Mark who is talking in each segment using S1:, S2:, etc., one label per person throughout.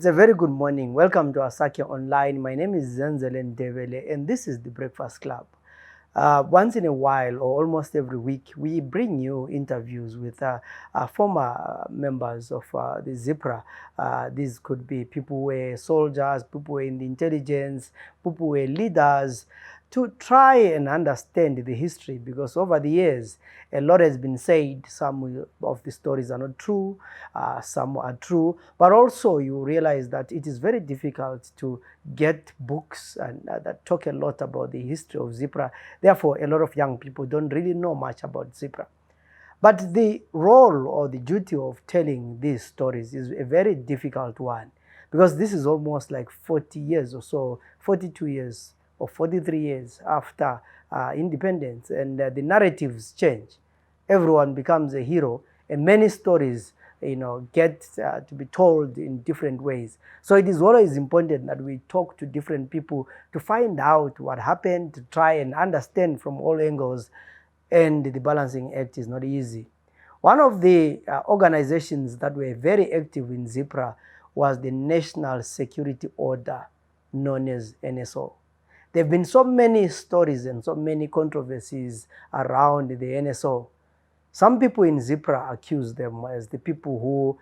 S1: It's a very good morning. Welcome to Asake Online. My name is Zenzelen Devele, and this is the Breakfast Club. Once in a while, or almost every week, we bring you interviews with former members of the ZIPRA. These could be people who were soldiers, people who were in the intelligence, people who were leaders, to try and understand the history, because over the years, a lot has been said. Some of the stories are not true, some are true, but also you realize that it is very difficult to get books and that talk a lot about the history of ZIPRA. Therefore, a lot of young people don't really know much about ZIPRA. But the role or the duty of telling these stories is a very difficult one, because this is almost like 40 years or so, 42 years or 43 years after independence, and the narratives change. Everyone becomes a hero, and many stories get to be told in different ways. So it is always important that we talk to different people to find out what happened, to try and understand from all angles, and the balancing act is not easy. One of the organizations that were very active in ZIPRA was the National Security Order, known as NSO. There have been so many stories and so many controversies around the NSO. Some people in ZIPRA accuse them as the people who,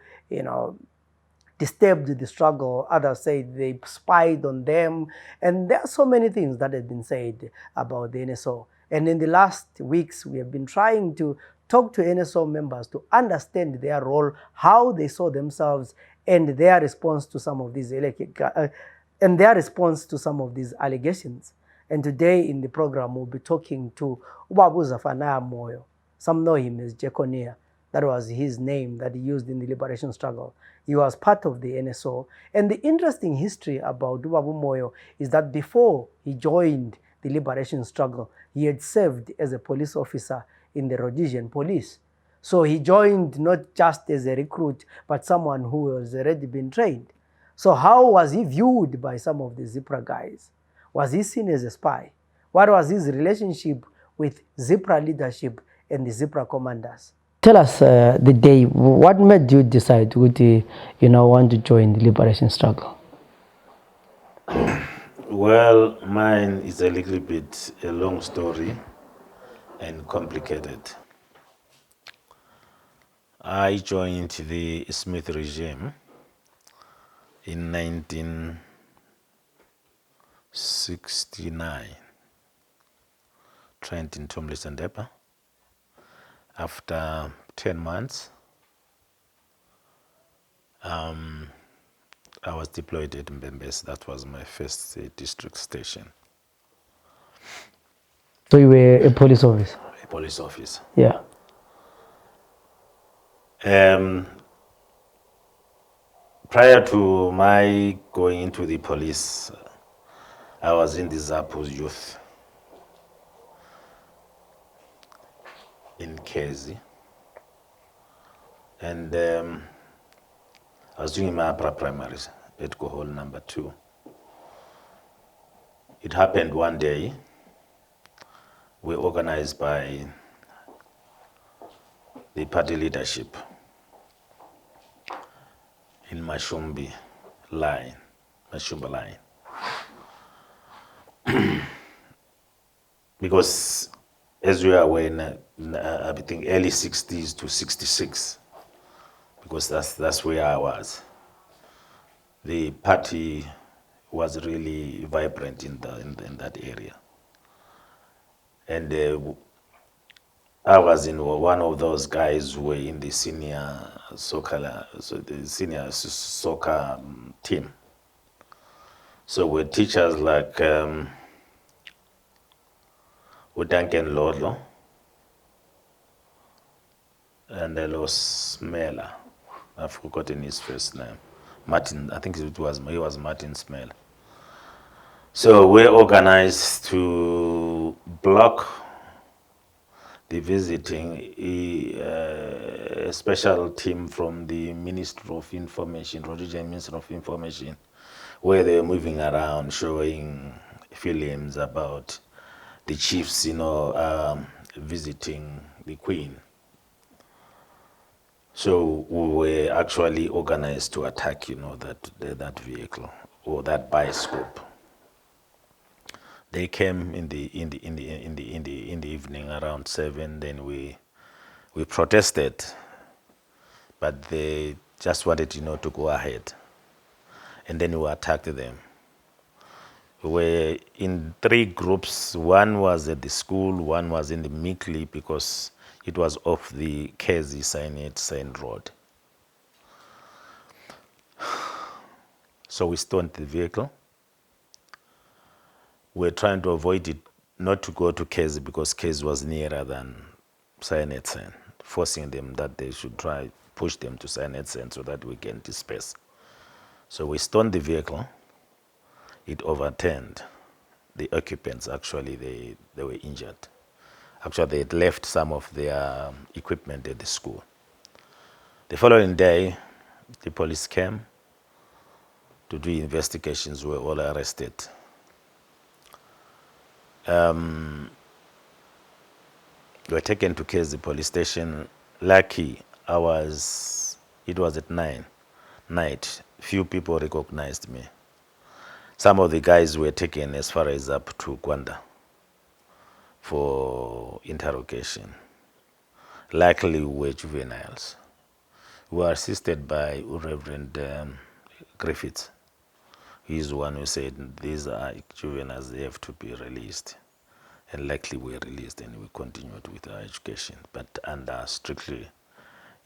S1: disturbed the struggle. Others say they spied on them. And there are so many things that have been said about the NSO. And in the last weeks, we have been trying to talk to NSO members to understand their role, how they saw themselves, and their response to some of these allegations. And today in the program, we'll be talking to Zephania Moyo. Some know him as Jaconia. That was his name that he used in the liberation struggle. He was part of the NSO. And the interesting history about Dubabu Moyo is that before he joined the liberation struggle, he had served as a police officer in the Rhodesian Police. So he joined not just as a recruit, but someone who was already been trained. So how was he viewed by some of the ZIPRA guys? Was he seen as a spy? What was his relationship with ZIPRA leadership and the ZIPRA commanders? Tell us the day. What made you decide to want to join the liberation struggle?
S2: Well, mine is a little bit a long story and complicated. I joined the Smith regime in 1969, trained in Tomlinson Depot. After 10 months, I was deployed at Mbembes. That was my first district station.
S1: So you were a police officer?
S2: A police officer.
S1: Yeah.
S2: Prior to my going into the police, I was in the ZAPU youth in Kezi. And I was doing my upper primaries at Kohol number 2. It happened one day, we organized by the party leadership in Mashumba line. Because as we are aware, I think early 60s to 66, because that's where I was. The party was really vibrant in that area. And I was in one of those guys who were in the senior soccer team. So with teachers like Duncan Lodlo and Elos Smela. I've forgotten his first name. Martin, I think he was Martin Smell. So we organized to block the visiting a special team from the Ministry of Information, Rhodesian Ministry of Information, where they were moving around showing films about the chiefs, visiting the Queen. So we were actually organized to attack, that vehicle or that bioscope. They came in the evening around 7. Then we protested, but they just wanted, to go ahead, and then we attacked them. We were in 3 groups. One was at the school, one was in the Mikli because it was off the Kezi Sign Road. So we stoned the vehicle. We're trying to avoid it, not to go to Kezi because Kezi was nearer than Sign, forcing them that they should push them to Sign so that we can disperse. So we stoned the vehicle. It overturned. The occupants, actually, they were injured. Actually, they had left some of their equipment at the school. The following day, the police came to do investigations. We were all arrested. We were taken to Kezi police station. Lucky, it was at 9 night. Few people recognized me. Some of the guys were taken as far as up to Kwanda for interrogation. Likely were juveniles. We were assisted by Reverend Griffiths. He's the one who said these are juveniles, they have to be released. And likely were released, and we continued with our education, but under strictly,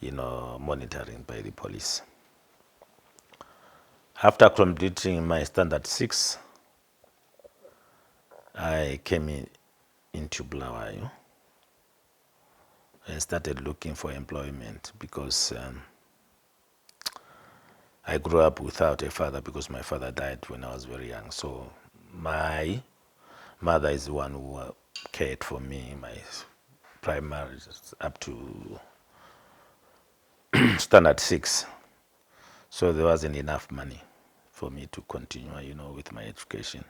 S2: monitoring by the police. After completing my standard 6, I came into Bulawayo and started looking for employment because I grew up without a father because my father died when I was very young. So my mother is the one who cared for me, my primary up to standard 6. So there wasn't enough money for me to continue, with my education.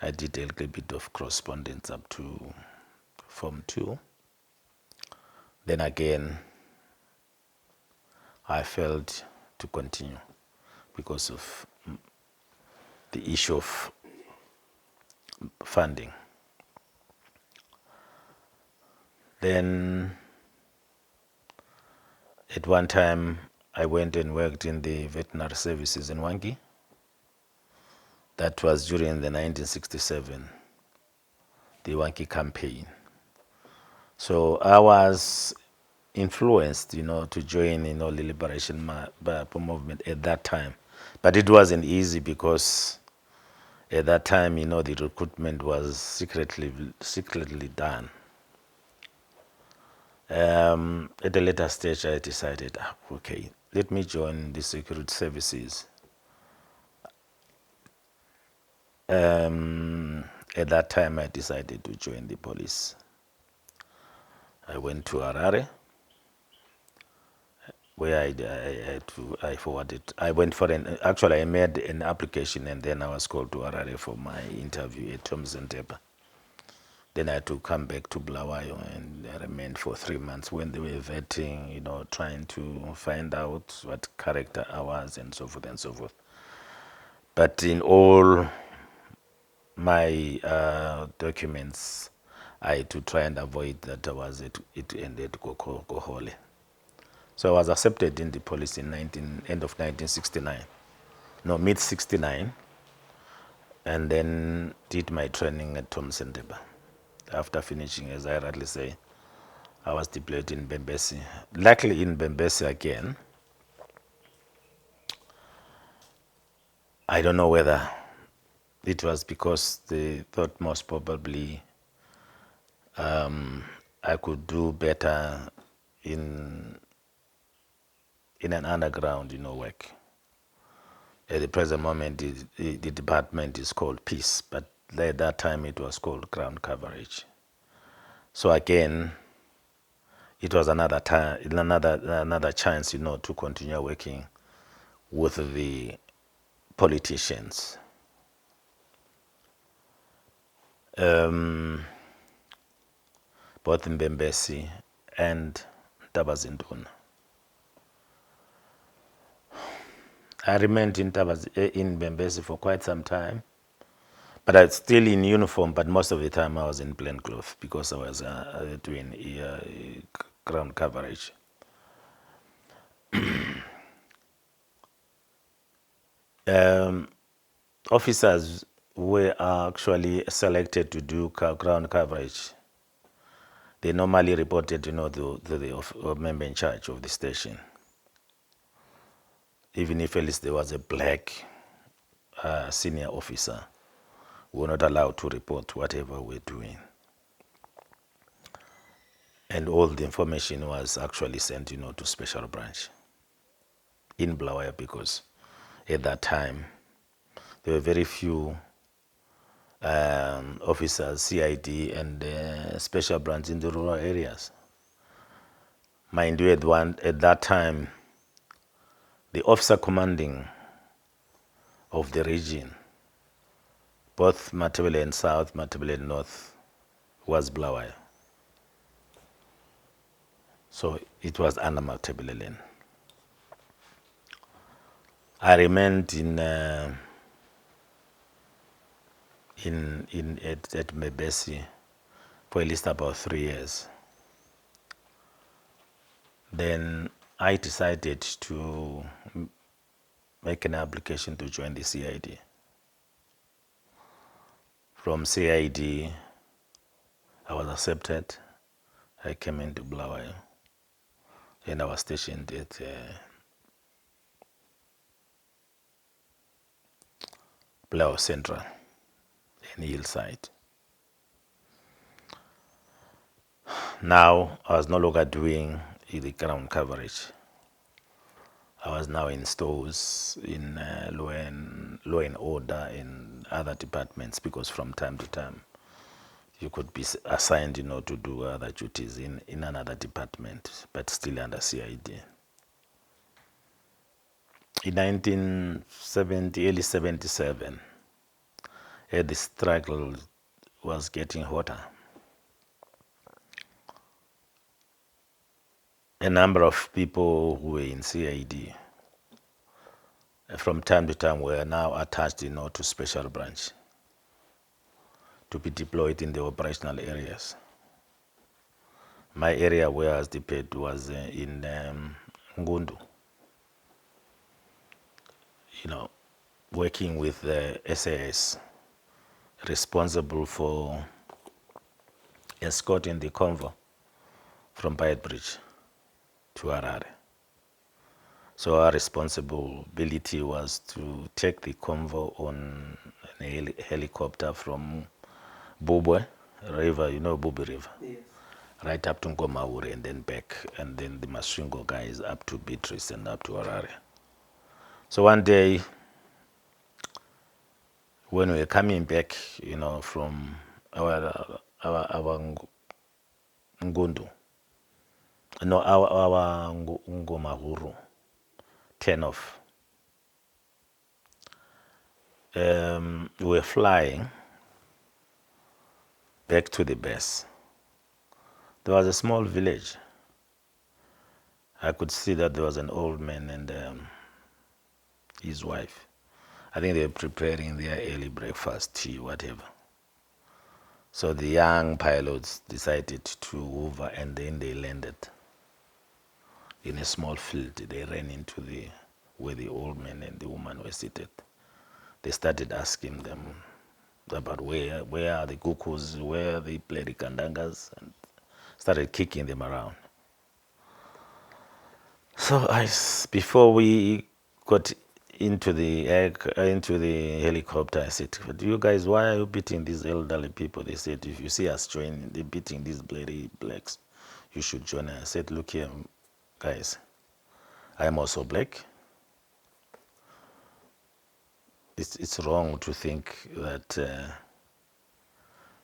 S2: I did a little bit of correspondence up to Form 2. Then again, I failed to continue because of the issue of funding. Then at one time, I went and worked in the veterinary services in Wangi. That was during the 1967, the Wangi campaign. So I was influenced, to join, the liberation movement at that time. But it wasn't easy because at that time, the recruitment was secretly done. At a later stage, I decided, okay, let me join the security services. At that time, I decided to join the police. I went to Harare, where I forwarded. I went for actually I made an application, and then I was called to Harare for my interview at Zipra. Then I had to come back to Bulawayo, and I remained for 3 months when they were vetting, trying to find out what character I was and so forth and so forth. But in all my documents, I had to try and avoid that I was it ended Gohole. So I was accepted in the police in end of 1969, no, mid 69, and then did my training at Zipra. After finishing, as I rightly say, I was deployed in Bembesi. Luckily in Bembesi again, I don't know whether it was because they thought most probably I could do better in an underground, work. At the present moment, the department is called Peace, but at that time it was called Ground Coverage. So again, it was another chance, to continue working with the politicians. Both in Bembesi and Tabazinduna. I remained in Bembesi for quite some time, but I was still in uniform. But most of the time I was in plain clothes because I was doing ground coverage. Officers were actually selected to do ground coverage. They normally reported, to the member in charge of the station. Even if at least there was a black senior officer, we were not allowed to report whatever we're doing. And all the information was actually sent, to special branch in Blawayo, because at that time there were very few officers, CID and special branch in the rural areas. Mind you, at that time, the officer commanding of the region, both Matabele South, Matabele North, was Blawayo. So it was under Matabele. I remained at Mbebesi for at least about 3 years. Then I decided to make an application to join the CID. From CID, I was accepted. I came into Blawayo, and I was stationed at Blawayo Central in Hillside. Now, I was no longer doing the ground coverage. I was now in stores, in law and order, in other departments, because from time to time you could be assigned, to do other duties in another department, but still under CID. In 1970, early 77, the struggle was getting hotter. A number of people who were in CID from time to time were now attached, to special branch to be deployed in the operational areas. My area where I was deployed was in Ngundu, working with the SAS, responsible for escorting the convoy from Bayet Bridge to Harare. So our responsibility was to take the convoy on a helicopter from Bubwe River, Bubi River,
S1: Yes.
S2: right up to Ngomaure and then back, and then the Masvingo guys up to Beatrice and up to Harare. So one day, when we were coming back, from our Ngundu, our Ngomahuru, 10 off, we were flying back to the base. There was a small village. I could see that there was an old man and his wife. I think they were preparing their early breakfast, tea, whatever. So the young pilots decided to hover, and then they landed in a small field. They ran into where the old man and the woman were seated. They started asking them about where are the cuckoos, where they play the kandangas, and started kicking them around. So before we got into the helicopter, I said, "But you guys, why are you beating these elderly people?" They said, "If you see us joining, they're beating these bloody blacks, you should join us." I said, "Look here, guys, I am also black. It's wrong to think that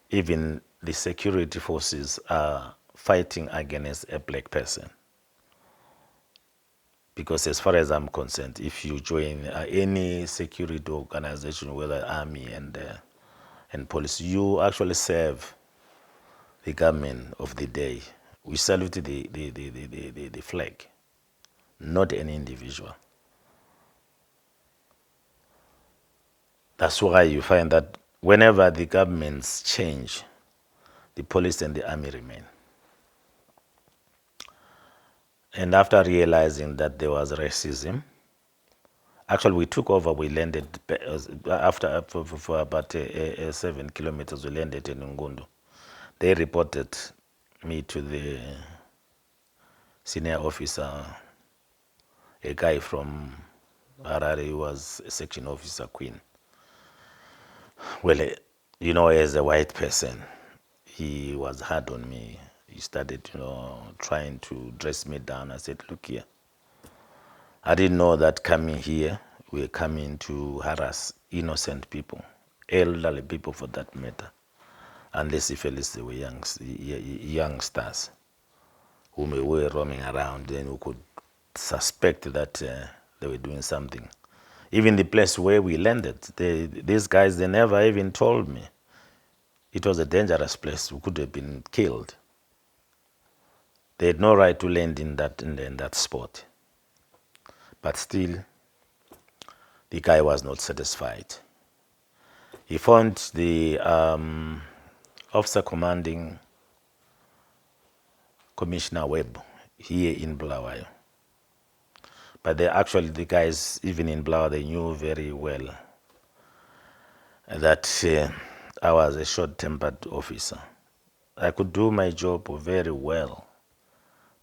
S2: even the security forces are fighting against a black person. Because as far as I'm concerned, if you join any security organization, whether army and police, you actually serve the government of the day. We salute the flag, not any individual." That's why you find that whenever the governments change, the police and the army remain. And after realizing that there was racism, actually we took over, we landed after for about 7 kilometers, we landed in Ngundu. They reported me to the senior officer, a guy from Harare who was a section officer, Queen. Well, as a white person, he was hard on me. He started, trying to dress me down. I said, look here. I didn't know that coming here, we're coming to harass innocent people, elderly people for that matter, unless if at least they were youngsters whom we were roaming around, then we could suspect that they were doing something. Even the place where we landed, these guys, they never even told me. It was a dangerous place. We could have been killed. They had no right to land in that spot. But still, the guy was not satisfied. He found the officer commanding Commissioner Webb here in Bulawayo. But the guys, even in Bulawayo, they knew very well that I was a short-tempered officer. I could do my job very well,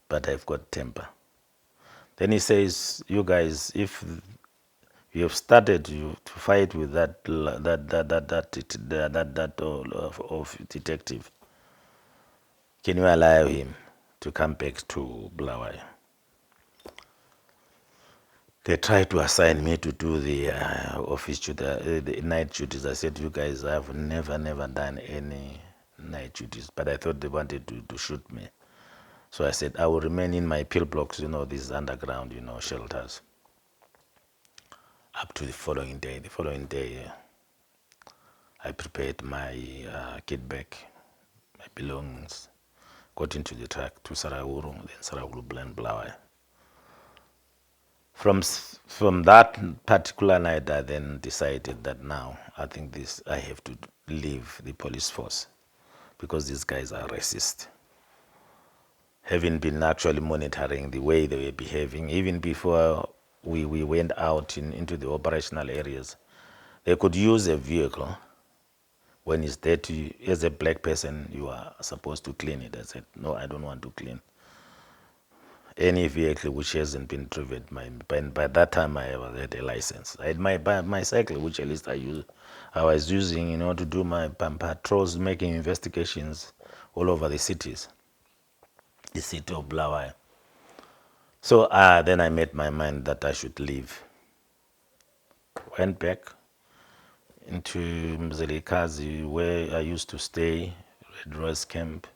S2: but I've got temper. Then he says, you guys, if you have started to fight with that of detective, can you allow him to come back to Bulawayo? They tried to assign me to do the office duty, the night duties. I said, you guys, I've never done any night duties, but I thought they wanted to shoot me. So I said, I will remain in my pill blocks, these underground, shelters, up to the following day. The following day, I prepared my kit bag, my belongings, got into the truck to Saraguru, then Saraguru Blend Bulawayo. From that particular night, I then decided that now I think I have to leave the police force because these guys are racist. Having been actually monitoring the way they were behaving, even before we went out into the operational areas, they could use a vehicle. When it's dirty, as a black person, you are supposed to clean it. I said, no, I don't want to clean any vehicle which hasn't been driven. By that time, I had a license. I had my cycle, which at least I was using, to do my patrols, making investigations all over the cities, the city of Bulawayo. So then I made my mind that I should leave. Went back into Mzilikazi, where I used to stay, Red Rose Camp.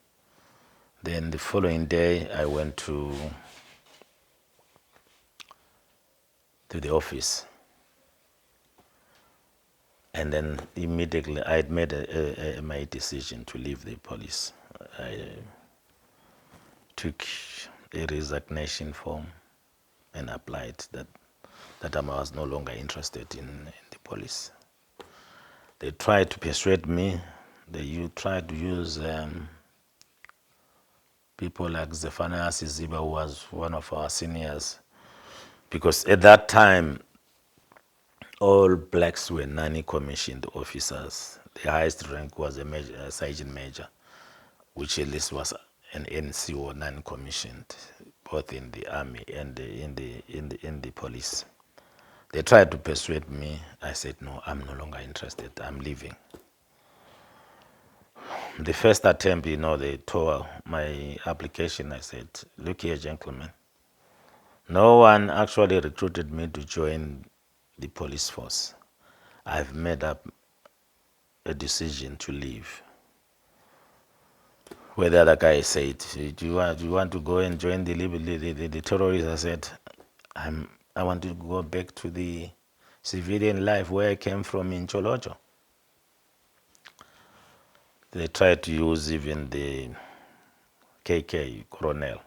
S2: Then the following day, I went to the office. And then immediately I had made my decision to leave the police. I took a resignation form and applied that I was no longer interested in the police. They tried to persuade me. They tried to use people like Zephania Moyo, who was one of our seniors, because at that time, all blacks were non-commissioned officers. The highest rank was a sergeant major, which at least was an NCO, non-commissioned, both in the army and in the police. They tried to persuade me. I said, no, I'm no longer interested. I'm leaving. The first attempt, they tore my application. I said, look here, gentlemen. No one actually recruited me to join the police force. I've made up a decision to leave. Where the other guy said, do you want to go and join the terrorists? I said, I want to go back to the civilian life where I came from in Cholocho. They tried to use even the KK colonel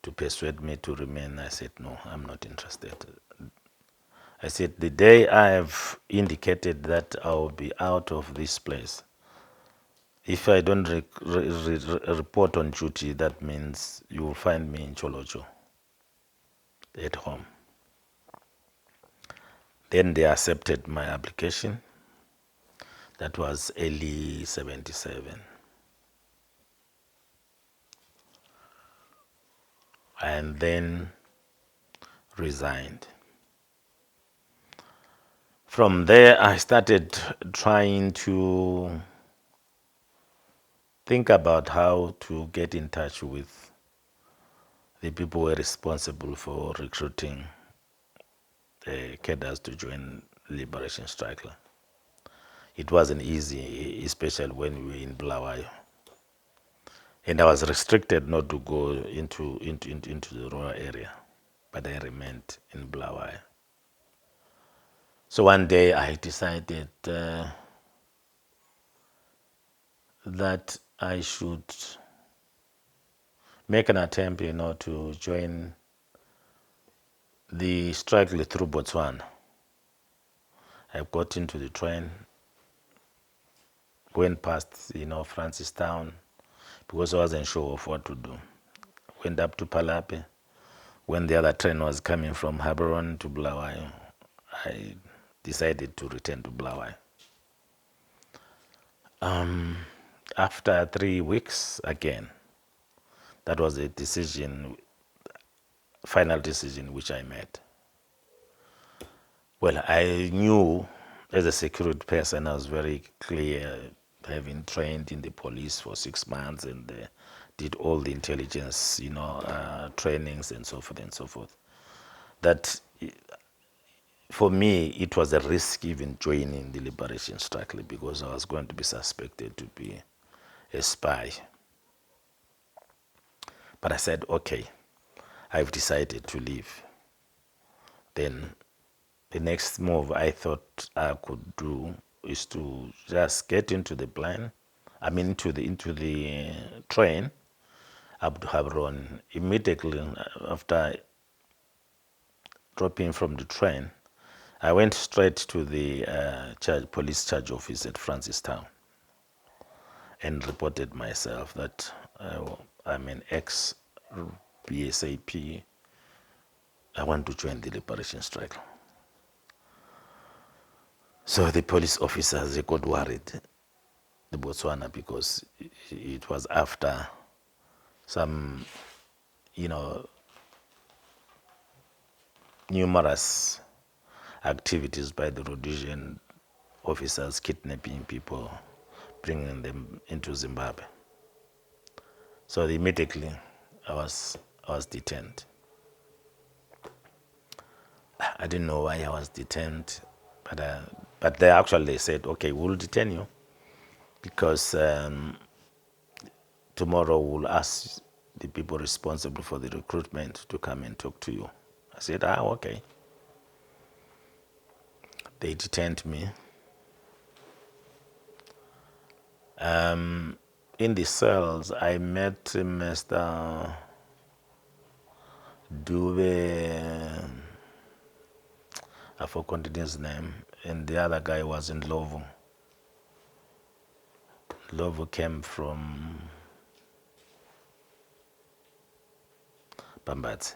S2: to persuade me to remain. I said, no, I'm not interested. I said, the day I have indicated that I'll be out of this place, if I don't report on duty, that means you will find me in Cholocho at home. Then they accepted my application. That was early 77. And then resigned. From there, I started trying to think about how to get in touch with the people who were responsible for recruiting the cadres to join Liberation Struggle. It wasn't easy, especially when we were in Bulawayo. And I was restricted not to go into the rural area, but I remained in Bulawayo. So one day I decided that I should make an attempt, to join the struggle through Botswana. I got into the train, went past, Francistown, because I wasn't sure of what to do. Went up to Palape. When the other train was coming from Gaborone to Bulawayo, I decided to return to Bulawayo. After 3 weeks, again, that was a final decision which I made. Well, I knew as a security person, I was very clear, having trained in the police for 6 months and did all the intelligence, trainings and so forth, that for me, it was a risk even joining the liberation struggle because I was going to be suspected to be a spy. But I said, okay, I've decided to leave. Then the next move I thought I could do is to just get into the plane, into the train up to Gaborone. Immediately after dropping from the train, I went straight to the police charge office at Francistown and reported myself that I'm an ex-BSAP. I want to join the liberation struggle. So the police officers, they got worried, the Botswana, because it was after some, numerous activities by the Rhodesian officers kidnapping people, bringing them into Zimbabwe. So immediately I was detained. I didn't know why I was detained, but they actually said, okay, we'll detain you because tomorrow we'll ask the people responsible for the recruitment to come and talk to you. I said, okay. They detained me. In the cells, I met Mr. Dube, I forgot his name, and the other guy was in Lovo. Lovo came from Bambatsi.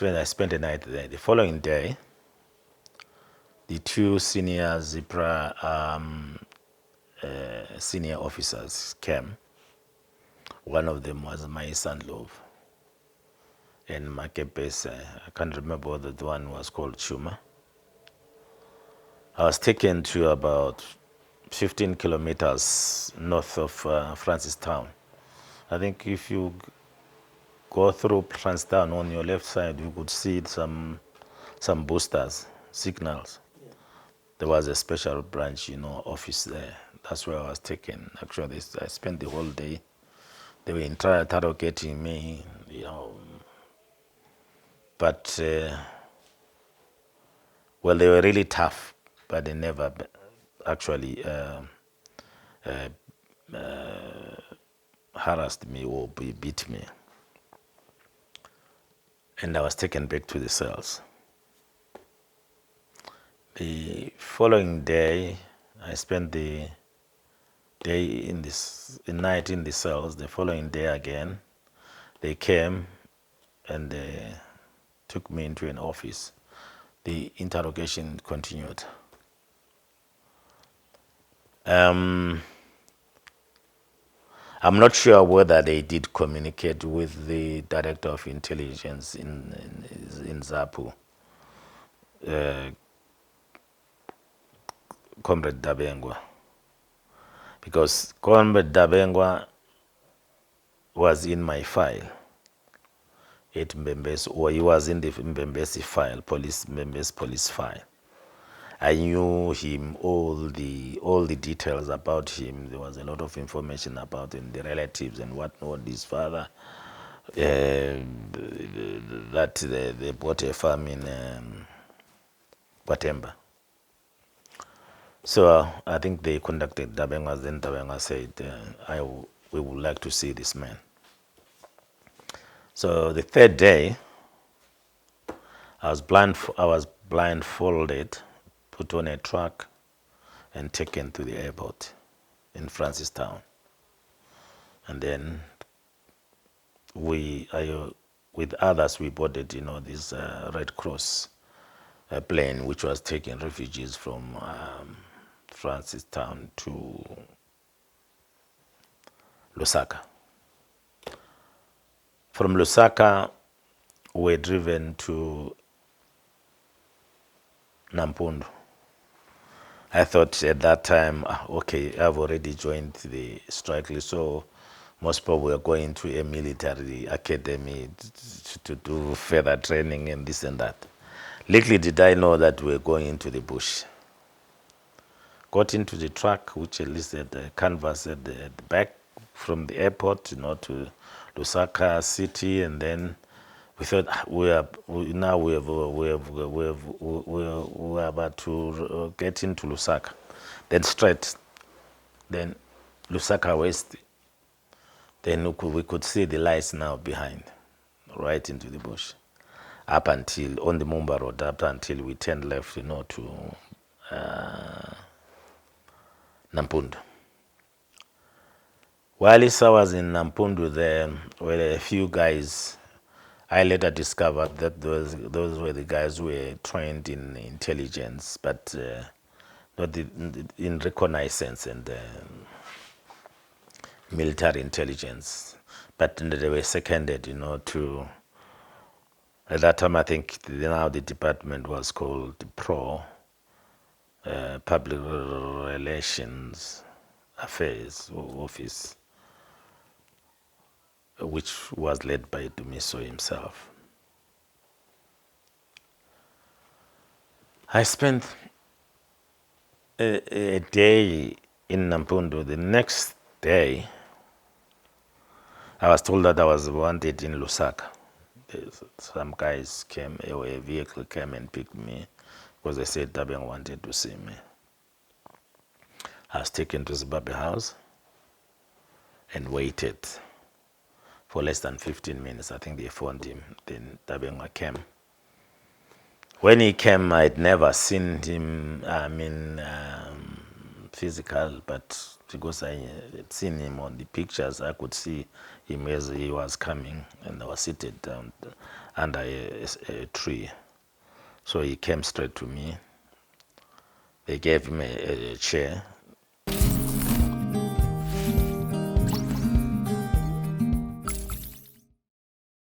S2: I spent the night there. The following day, the 2 senior ZIPRA senior officers came. One of them was my son Love, and Makepes, I can't remember whether the one was called Chuma. I was taken to about 15 kilometers north of Francistown. I think if you go through Francistown on your left side, you could see some boosters, signals. Yeah. There was a special branch, office there. That's where I was taken. Actually, I spent the whole day. They were interrogating me, but they were really tough, but they never actually harassed me or beat me. And I was taken back to the cells. The following day, I spent the night in the cells. The following day again, they came and they took me into an office. The interrogation continued. I'm not sure whether they did communicate with the director of intelligence in ZAPU, Comrade Dabengwa, because Comrade Dabengwa was in my file at Mbembesi, or he was in the Mbembesi file, Mbembesi police file. I knew him, all the details about him. There was a lot of information about him, the relatives and whatnot. His father, that they bought a farm in Kwatemba. So I think they contacted Dabenga. Then Dabenga said, "We would like to see this man." So the third day, I was blindfolded, put on a truck, and taken to the airport in Francistown. And then with others, we boarded, this Red Cross plane, which was taking refugees from Francistown to Lusaka. From Lusaka, we were driven to Nampundu. I thought at that time, okay, I've already joined the strike list, so most probably we're going to a military academy to do further training and this and that. Little did I know that we're going into the bush. Got into the truck, which at least had the canvas at the back from the airport, to Lusaka city, and then we thought we're about to get into Lusaka, then straight, then Lusaka West. Then we could see the lights now behind, right into the bush, up until on the Mumba Road, up until we turned left, to Nampundu. While I was in Nampundu, there were a few guys. I later discovered that those were the guys who were trained in intelligence, but not in reconnaissance and military intelligence. But they were seconded, to. At that time, I think now the department was called the Public Relations Affairs Office, which was led by Dumiso himself. I spent a day in Nampundu. The next day, I was told that I was wanted in Lusaka. Some guys came, a vehicle came and picked me because they said Dabeng wanted to see me. I was taken to Zimbabwe House and waited for less than 15 minutes. I think they phoned him. Then Dabeng came. When he came, I'd never seen him, physical, but because I had seen him on the pictures, I could see him as he was coming, and I was seated down under a tree. So he came straight to me. They gave him a chair,